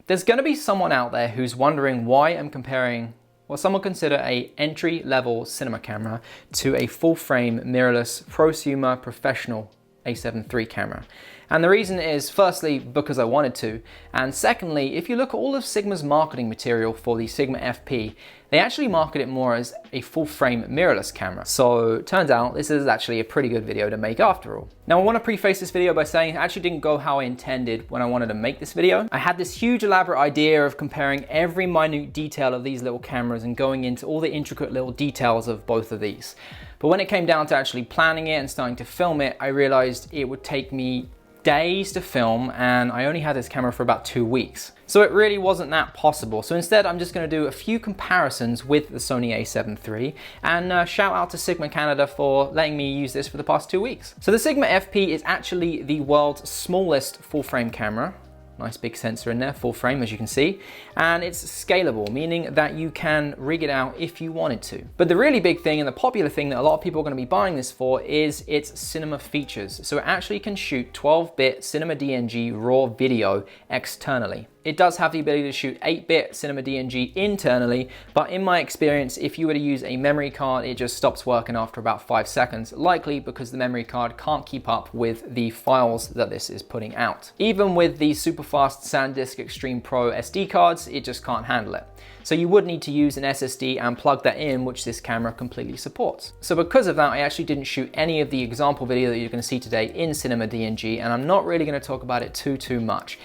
There's going to be someone out there who's wondering why I'm comparing what some would consider a entry-level cinema camera to a full-frame mirrorless prosumer professional A7 III camera. And the reason is, firstly, because I wanted to, and secondly, if you look at all of Sigma's marketing material for the Sigma FP, they actually market it more as a full-frame mirrorless camera. So it turns out this is actually a pretty good video to make after all. Now I want to preface this video by saying it actually didn't go how I intended when I wanted to make this video. I had this huge elaborate idea of comparing every minute detail of these little cameras and going into all the intricate little details of both of these. But when it came down to actually planning it and starting to film it, I realized it would take me days to film, and I only had this camera for about 2 weeks. So it really wasn't that possible. So instead, I'm just gonna do a few comparisons with the Sony A7 III, and shout out to Sigma Canada for letting me use this for the past 2 weeks. So the Sigma FP is actually the world's smallest full frame camera. Nice big sensor in there, full frame as you can see. And it's scalable, meaning that you can rig it out if you wanted to. But the really big thing and the popular thing that a lot of people are gonna be buying this for is its cinema features. So it actually can shoot 12-bit cinema DNG raw video externally. It does have the ability to shoot 8-bit cinema DNG internally, but in my experience, if you were to use a memory card, it just stops working after about 5 seconds, likely because the memory card can't keep up with the files that this is putting out. Even with the super fast SanDisk Extreme Pro SD cards, it just can't handle it. So you would need to use an SSD and plug that in, which this camera completely supports. So because of that, I actually didn't shoot any of the example video that you're gonna see today in cinema DNG, and I'm not really gonna talk about it too much.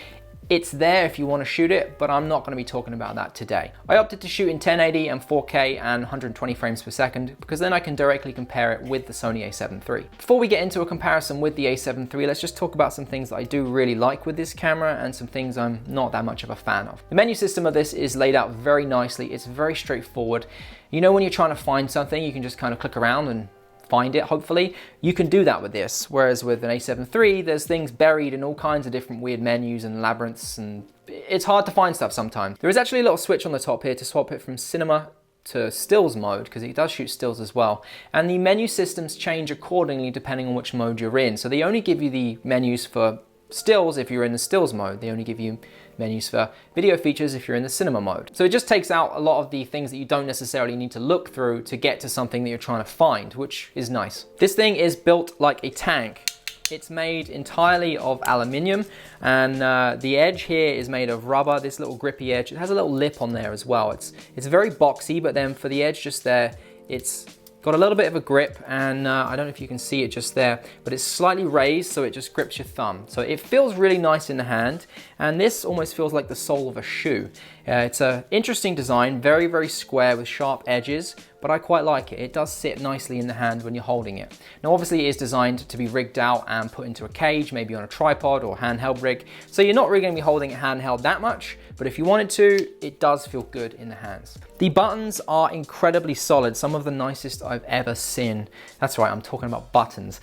It's there if you want to shoot it, but I'm not going to be talking about that today. I opted to shoot in 1080 and 4K and 120 frames per second because then I can directly compare it with the Sony A7 III. Before we get into a comparison with the A7 III, let's just talk about some things that I do really like with this camera and some things I'm not that much of a fan of. The menu system of this is laid out very nicely. It's very straightforward. You know, when you're trying to find something, you can just kind of click around and find it, hopefully. You can do that with this, whereas with an A7 III, there's things buried in all kinds of different weird menus and labyrinths, and it's hard to find stuff sometimes. There is actually a little switch on the top here to swap it from cinema to stills mode, because it does shoot stills as well. And the menu systems change accordingly depending on which mode you're in. So they only give you the menus for stills if you're in the stills mode. They only give you menus for video features if you're in the cinema mode. So it just takes out a lot of the things that you don't necessarily need to look through to get to something that you're trying to find, which is nice. This thing is built like a tank. It's made entirely of aluminium, and the edge here is made of rubber, this little grippy edge. It has a little lip on there as well. It's very boxy, but then for the edge just there, it's got a little bit of a grip, and I don't know if you can see it just there, but it's slightly raised so it just grips your thumb. So it feels really nice in the hand, and this almost feels like the sole of a shoe. It's an interesting design, very square with sharp edges, but I quite like it. It does sit nicely in the hand when you're holding it. Now obviously it is designed to be rigged out and put into a cage, maybe on a tripod or handheld rig, so you're not really going to be holding it handheld that much, but if you wanted to, it does feel good in the hands. The buttons are incredibly solid, some of the nicest I've ever seen. That's right, I'm talking about buttons.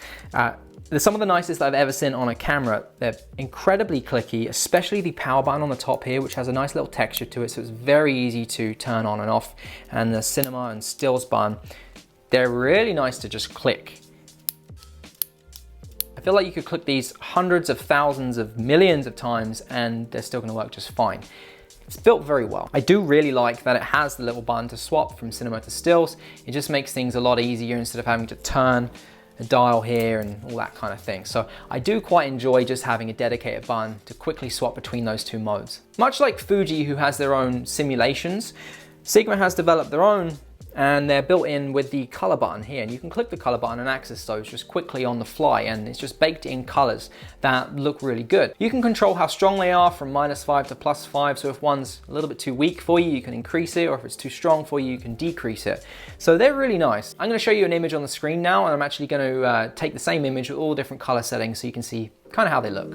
They're some of the nicest I've ever seen on a camera. They're incredibly clicky, especially the power button on the top here, which has a nice little texture to it, so it's very easy to turn on and off. And the cinema and stills button, they're really nice to just click. I feel like you could click these hundreds of thousands of millions of times and they're still gonna work just fine. It's built very well. I do really like that it has the little button to swap from cinema to stills. It just makes things a lot easier instead of having to turn a dial here and all that kind of thing. So I do quite enjoy just having a dedicated button to quickly swap between those two modes. Much like Fuji, who has their own simulations, Sigma has developed their own, and they're built in with the color button here, and you can click the color button and access those just quickly on the fly, and it's just baked in colors that look really good. You can control how strong they are from -5 to +5, so if one's a little bit too weak for you, you can increase it, or if it's too strong for you, you can decrease it. So they're really nice. I'm gonna show you an image on the screen now, and I'm actually gonna take the same image with all different color settings so you can see kind of how they look.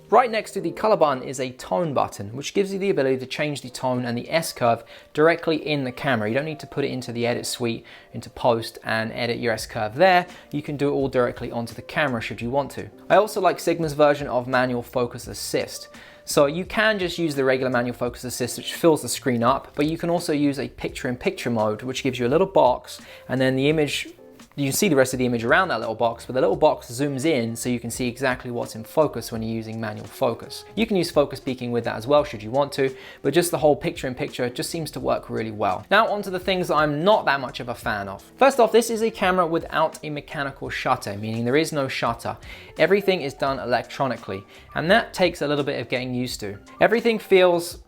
Right next to the color button is a tone button, which gives you the ability to change the tone and the S-curve directly in the camera. You don't need to put it into the edit suite, into post, and edit your S-curve there. You can do it all directly onto the camera should you want to. I also like Sigma's version of manual focus assist. So you can just use the regular manual focus assist, which fills the screen up, but you can also use a picture-in-picture mode, which gives you a little box, and then the image, you can see the rest of the image around that little box, but the little box zooms in so you can see exactly what's in focus when you're using manual focus. You can use focus peaking with that as well should you want to, but just the whole picture-in-picture just seems to work really well. Now onto the things that I'm not that much of a fan of. First off, this is a camera without a mechanical shutter, meaning there is no shutter. Everything is done electronically, and that takes a little bit of getting used to. Everything feels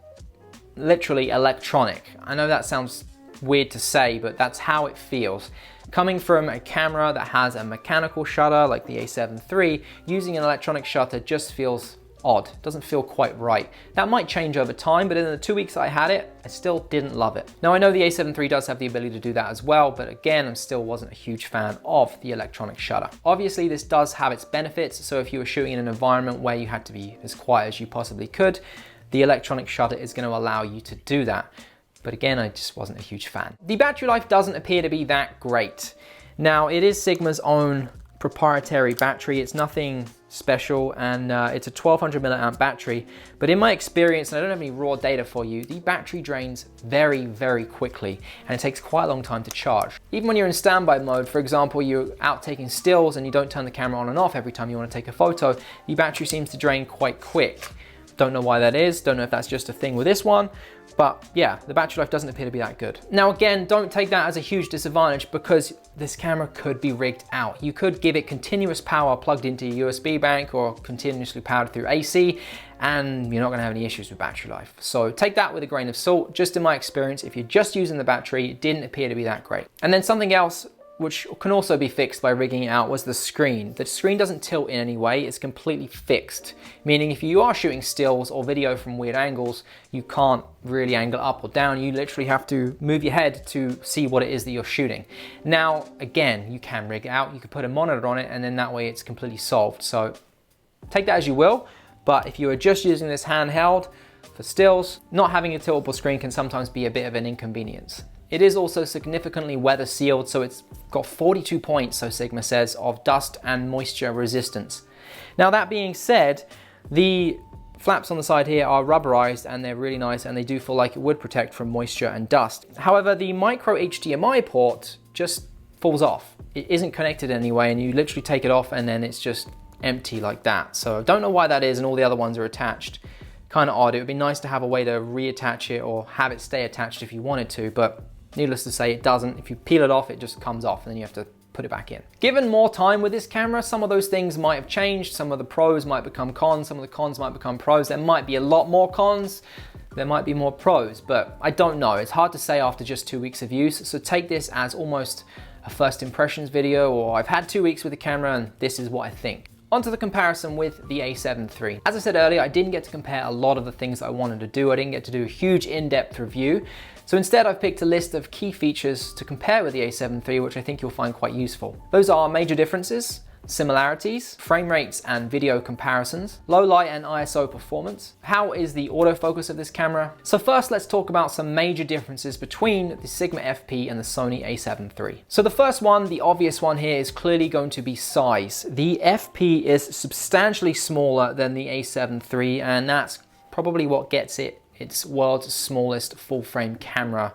literally electronic. I know that sounds weird to say, but that's how it feels. Coming from a camera that has a mechanical shutter like the A7 III, using an electronic shutter just feels odd. It doesn't feel quite right. That might change over time, but in the 2 weeks I had it, I still didn't love it. Now I know the A7 III does have the ability to do that as well, but again, I still wasn't a huge fan of the electronic shutter. Obviously, this does have its benefits, so if you were shooting in an environment where you had to be as quiet as you possibly could, the electronic shutter is going to allow you to do that. But again, I just wasn't a huge fan. The battery life doesn't appear to be that great. Now, it is Sigma's own proprietary battery. It's nothing special, and it's a 1200 milliamp battery. But in my experience, and I don't have any raw data for you, the battery drains very, very quickly, and it takes quite a long time to charge. Even when you're in standby mode, for example, you're out taking stills and you don't turn the camera on and off every time you want to take a photo, the battery seems to drain quite quick. Don't know why that is, don't know if that's just a thing with this one, but yeah, the battery life doesn't appear to be that good. Now again, don't take that as a huge disadvantage because this camera could be rigged out. You could give it continuous power plugged into your USB bank or continuously powered through AC, and you're not gonna have any issues with battery life. So take that with a grain of salt. Just in my experience, if you're just using the battery, it didn't appear to be that great. And then something else which can also be fixed by rigging it out was the screen. The screen doesn't tilt in any way, it's completely fixed. Meaning if you are shooting stills or video from weird angles, you can't really angle up or down. You literally have to move your head to see what it is that you're shooting. Now, again, you can rig it out, you could put a monitor on it, and then that way it's completely solved. So take that as you will, but if you are just using this handheld for stills, not having a tiltable screen can sometimes be a bit of an inconvenience. It is also significantly weather sealed, so it's got 42 points, so Sigma says, of dust and moisture resistance. Now that being said, the flaps on the side here are rubberized and they're really nice, and they do feel like it would protect from moisture and dust. However, the micro HDMI port just falls off. It isn't connected anyway, and you literally take it off and then it's just empty like that. So I don't know why that is, and all the other ones are attached. Kind of odd. It would be nice to have a way to reattach it or have it stay attached if you wanted to, but needless to say, it doesn't. If you peel it off, it just comes off and then you have to put it back in. Given more time with this camera, some of those things might have changed. Some of the pros might become cons, some of the cons might become pros. There might be a lot more cons, there might be more pros, but I don't know. It's hard to say after just 2 weeks of use, so take this as almost a first impressions video, or I've had 2 weeks with the camera and this is what I think. Onto the comparison with the A7 III. As I said earlier, I didn't get to compare a lot of the things that I wanted to do. I didn't get to do a huge in-depth review. So instead I've picked a list of key features to compare with the A7 III, which I think you'll find quite useful. Those are major differences, similarities, frame rates and video comparisons, low light and ISO performance. How is the autofocus of this camera? So first let's talk about some major differences between the Sigma FP and the Sony A7 III. So the first one, the obvious one here, is clearly going to be size. The FP is substantially smaller than the A7 III, and that's probably what gets it its world's smallest full frame camera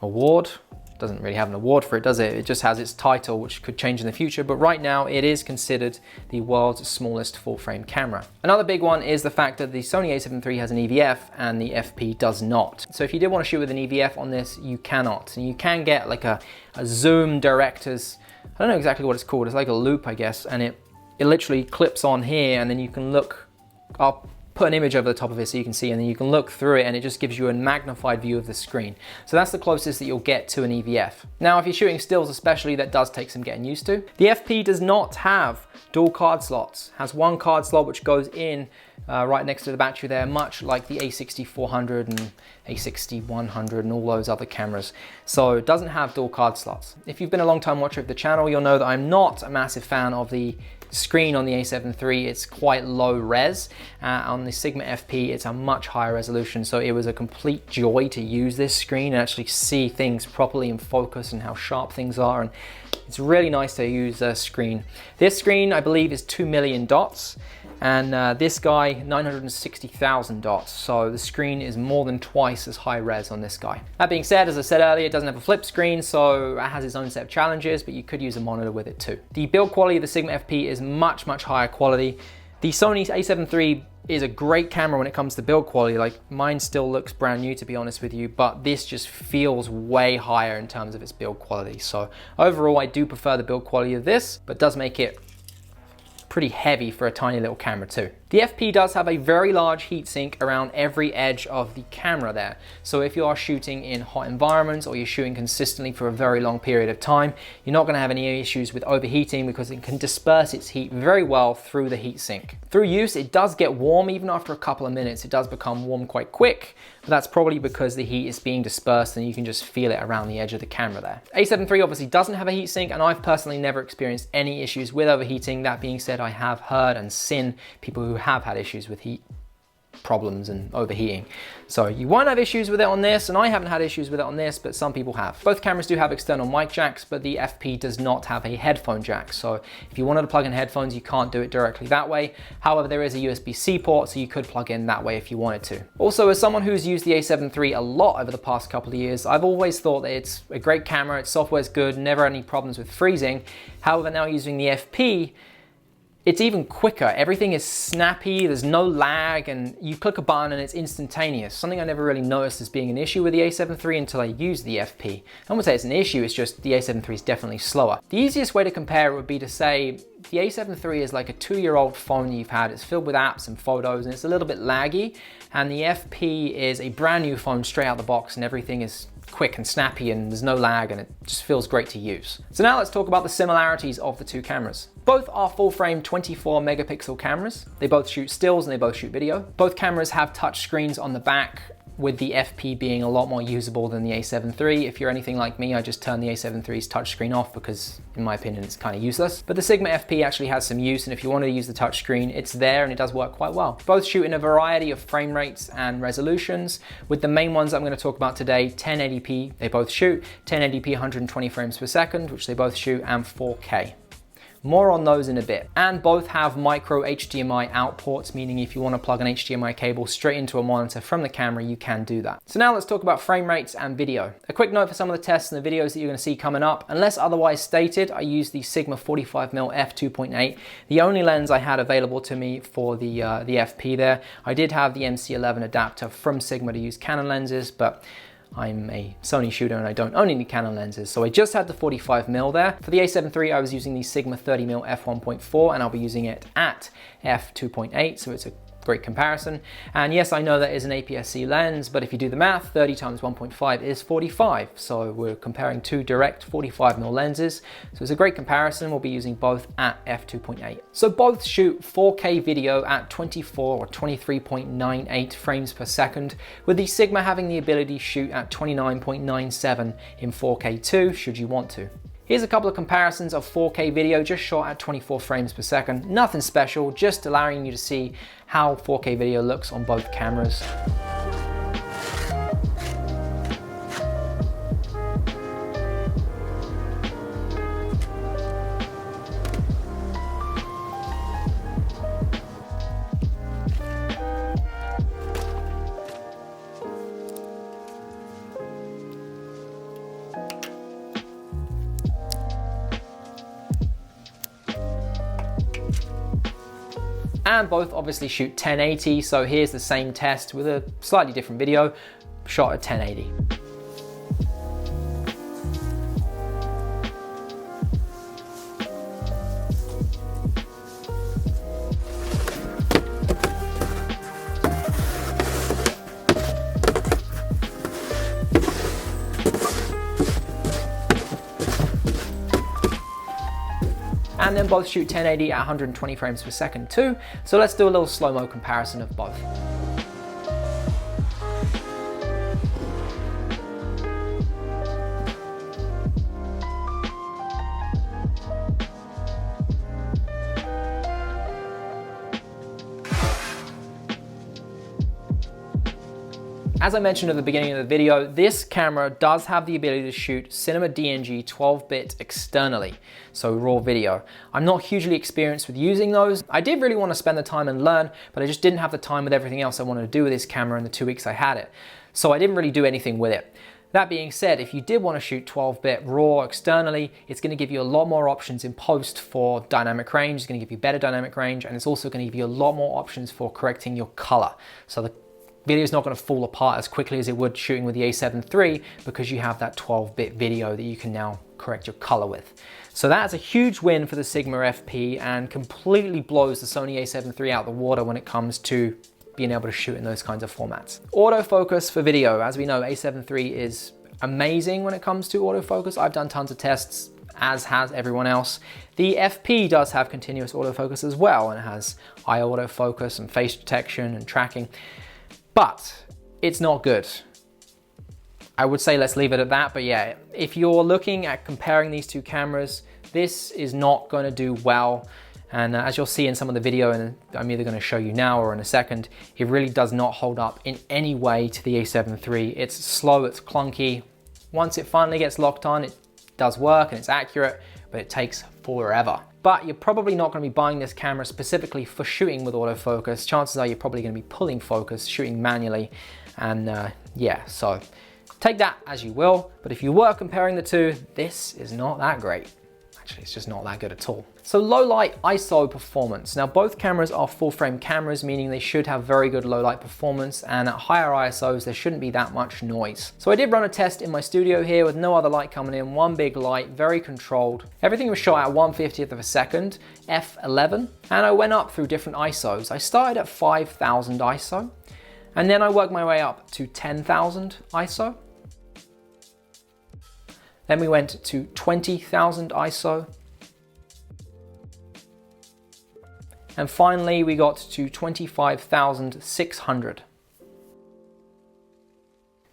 award. Doesn't really have an award for it, does it? It just has its title, which could change in the future, but right now it is considered the world's smallest full frame camera. Another big one is the fact that the Sony A7 III has an EVF and the FP does not. So if you did want to shoot with an EVF on this, you cannot. And you can get like a zoom director's, I don't know exactly what it's called, it's like a loop, I guess, and it literally clips on here, and then you can look up, put an image over the top of it so you can see, and then you can look through it and it just gives you a magnified view of the screen. So that's the closest that you'll get to an EVF. Now if you're shooting stills especially, that does take some getting used to. The FP does not have dual card slots, has one card slot which goes in right next to the battery there, much like the A6400 and A6100 and all those other cameras. So it doesn't have dual card slots. If you've been a long time watcher of the channel, you'll know that I'm not a massive fan of the screen on the A7 III. It's quite low res. On the Sigma FP, it's a much higher resolution, so it was a complete joy to use this screen and actually see things properly in focus and how sharp things are, and it's really nice to use a screen. This screen, I believe, is 2 million dots. and this guy 960,000 dots, so the screen is more than twice as high res on this guy. That being said, as I said earlier, it doesn't have a flip screen, so it has its own set of challenges, but you could use a monitor with it too. The build quality of the Sigma FP is much higher quality. The Sony A7 III is a great camera when it comes to build quality. Like, mine still looks brand new, to be honest with you, but this just feels way higher in terms of its build quality. So overall, I do prefer the build quality of this, but it does make it pretty heavy for a tiny little camera too. The FP does have a very large heatsink around every edge of the camera there. So if you are shooting in hot environments or you're shooting consistently for a very long period of time, you're not going to have any issues with overheating because it can disperse its heat very well through the heatsink. Through use, it does get warm even after a couple of minutes. It does become warm quite quick, but that's probably because the heat is being dispersed and you can just feel it around the edge of the camera there. A7 III obviously doesn't have a heatsink, and I've personally never experienced any issues with overheating. That being said, I have heard and seen people who have had issues with heat problems and overheating. So you won't have issues with it on this, and I haven't had issues with it on this, but some people have. Both cameras do have external mic jacks, but the FP does not have a headphone jack. So if you wanted to plug in headphones, you can't do it directly that way. However, there is a USB-C port, so you could plug in that way if you wanted to. Also, as someone who's used the A7 III a lot over the past couple of years, I've always thought that it's a great camera, its software's good, never had any problems with freezing. However, now using the FP, it's even quicker. Everything is snappy, there's no lag, and you click a button and it's instantaneous. Something I never really noticed as being an issue with the A7 III until I used the FP. I wouldn't say it's an issue, it's just the A7 III is definitely slower. The easiest way to compare it would be to say the A7 III is like a 2-year-old phone you've had. It's filled with apps and photos, and it's a little bit laggy. And the FP is a brand new phone straight out the box, and everything is quick and snappy and there's no lag, and it just feels great to use. So now let's talk about the similarities of the two cameras. Both are full frame 24 megapixel cameras. They both shoot stills and they both shoot video. Both cameras have touch screens on the back, with the FP being a lot more usable than the A7 III. If you're anything like me, I just turn the A7 III's touchscreen off because, in my opinion, it's kind of useless. But the Sigma FP actually has some use, and if you want to use the touchscreen, it's there and it does work quite well. Both shoot in a variety of frame rates and resolutions, with the main ones I'm going to talk about today: 1080p, they both shoot, 1080p 120 frames per second, which they both shoot, and 4K. More on those in a bit. And both have micro HDMI out ports, meaning if you want to plug an HDMI cable straight into a monitor from the camera, you can do that. So now let's talk about frame rates and video. A quick note for some of the tests and the videos that you're going to see coming up. Unless otherwise stated, I used the Sigma 45mm f2.8, the only lens I had available to me for the FP there. I did have the MC11 adapter from Sigma to use Canon lenses, but I'm a Sony shooter and I don't own any Canon lenses, so I just had the 45mm there. For the A7 III, I was using the Sigma 30mm f1.4, and I'll be using it at f2.8, so it's a great comparison. And yes, I know that is an aps-c lens, but if you do the math, 30 times 1.5 is 45. So we're comparing two direct 45mm lenses. So it's a great comparison. We'll be using both at f2.8. So both shoot 4K video at 24 or 23.98 frames per second, with the Sigma having the ability to shoot at 29.97 in 4K too, should you want to. Here's a couple of comparisons of 4K video just shot at 24 frames per second. Nothing special, just allowing you to see how 4K video looks on both cameras. And both obviously shoot 1080, so here's the same test with a slightly different video shot at 1080. And then both shoot 1080 at 120 frames per second too. So let's do a little slow-mo comparison of both. As I mentioned at the beginning of the video, this camera does have the ability to shoot cinema DNG 12-bit externally, so raw video. I'm not hugely experienced with using those. I did really want to spend the time and learn, but I just didn't have the time with everything else I wanted to do with this camera in the 2 weeks I had it. So I didn't really do anything with it. That being said, if you did want to shoot 12-bit RAW externally, it's going to give you a lot more options in post for dynamic range. It's going to give you better dynamic range, and it's also going to give you a lot more options for correcting your color. So the video is not going to fall apart as quickly as it would shooting with the A7 III because you have that 12-bit video that you can now correct your color with. So that's a huge win for the Sigma FP and completely blows the Sony A7 III out the water when it comes to being able to shoot in those kinds of formats. Autofocus for video. As we know, A7 III is amazing when it comes to autofocus. I've done tons of tests, as has everyone else. The FP does have continuous autofocus as well, and it has eye autofocus and face detection and tracking, but it's not good. I would say let's leave it at that, but yeah, if you're looking at comparing these two cameras, this is not going to do well. And as you'll see in some of the video, and I'm either going to show you now or in a second, it really does not hold up in any way to the A7 III. It's slow, it's clunky. Once it finally gets locked on, it does work and it's accurate, but it takes forever. But you're probably not going to be buying this camera specifically for shooting with autofocus. Chances are you're probably going to be pulling focus, shooting manually. And yeah, so take that as you will. But if you were comparing the two, this is not that great. Actually, it's just not that good at all. So low light ISO performance. Now both cameras are full frame cameras, meaning they should have very good low light performance, and at higher ISOs there shouldn't be that much noise. So I did run a test in my studio here with no other light coming in, one big light, very controlled. Everything was shot at 1/50th of a second, f11, and I went up through different ISOs. I started at 5,000 ISO, and then I worked my way up to 10,000 ISO. Then we went to 20,000 ISO. And finally, we got to 25,600.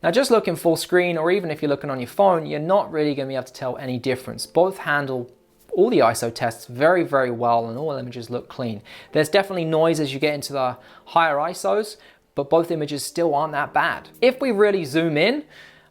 Now just looking full screen, or even if you're looking on your phone, you're not really going to be able to tell any difference. Both handle all the ISO tests very, very well, and all images look clean. There's definitely noise as you get into the higher ISOs, but both images still aren't that bad. If we really zoom in,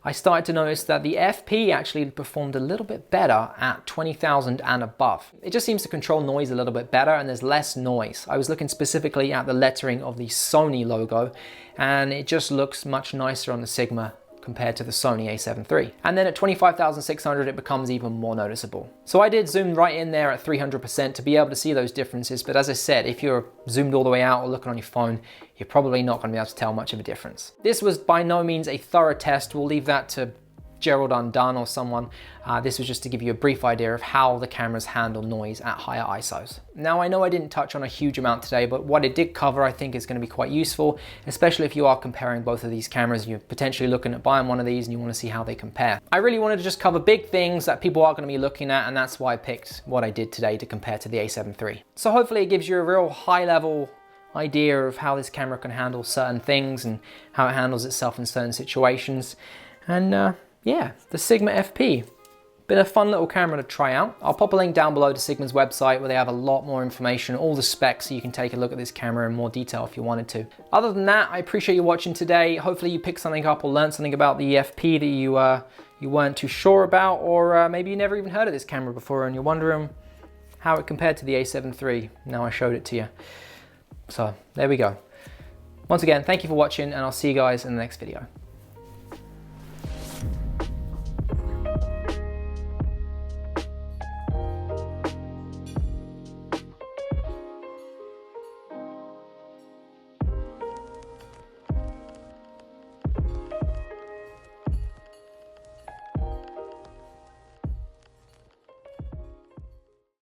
I started to notice that the FP actually performed a little bit better at 20,000 and above. It just seems to control noise a little bit better, and there's less noise. I was looking specifically at the lettering of the Sony logo, and it just looks much nicer on the Sigma compared to the Sony A7 III. And then at 25,600, it becomes even more noticeable. So I did zoom right in there at 300% to be able to see those differences. But as I said, if you're zoomed all the way out or looking on your phone, you're probably not going to be able to tell much of a difference. This was by no means a thorough test. We'll leave that to Gerald Undone or someone. This was just to give you a brief idea of how the cameras handle noise at higher ISOs. Now I know I didn't touch on a huge amount today, but what it did cover I think is going to be quite useful, especially if you are comparing both of these cameras. You're potentially looking at buying one of these and you want to see how they compare. I really wanted to just cover big things that people are going to be looking at, and that's why I picked what I did today to compare to the A7 III. So hopefully it gives you a real high level idea of how this camera can handle certain things and how it handles itself in certain situations. And yeah, the Sigma FP. Been a fun little camera to try out. I'll pop a link down below to Sigma's website where they have a lot more information, all the specs, so you can take a look at this camera in more detail if you wanted to. Other than that, I appreciate you watching today. Hopefully you picked something up or learned something about the FP that you weren't too sure about, or maybe you never even heard of this camera before and you're wondering how it compared to the A7 III. Now I showed it to you. So there we go. Once again, thank you for watching, and I'll see you guys in the next video.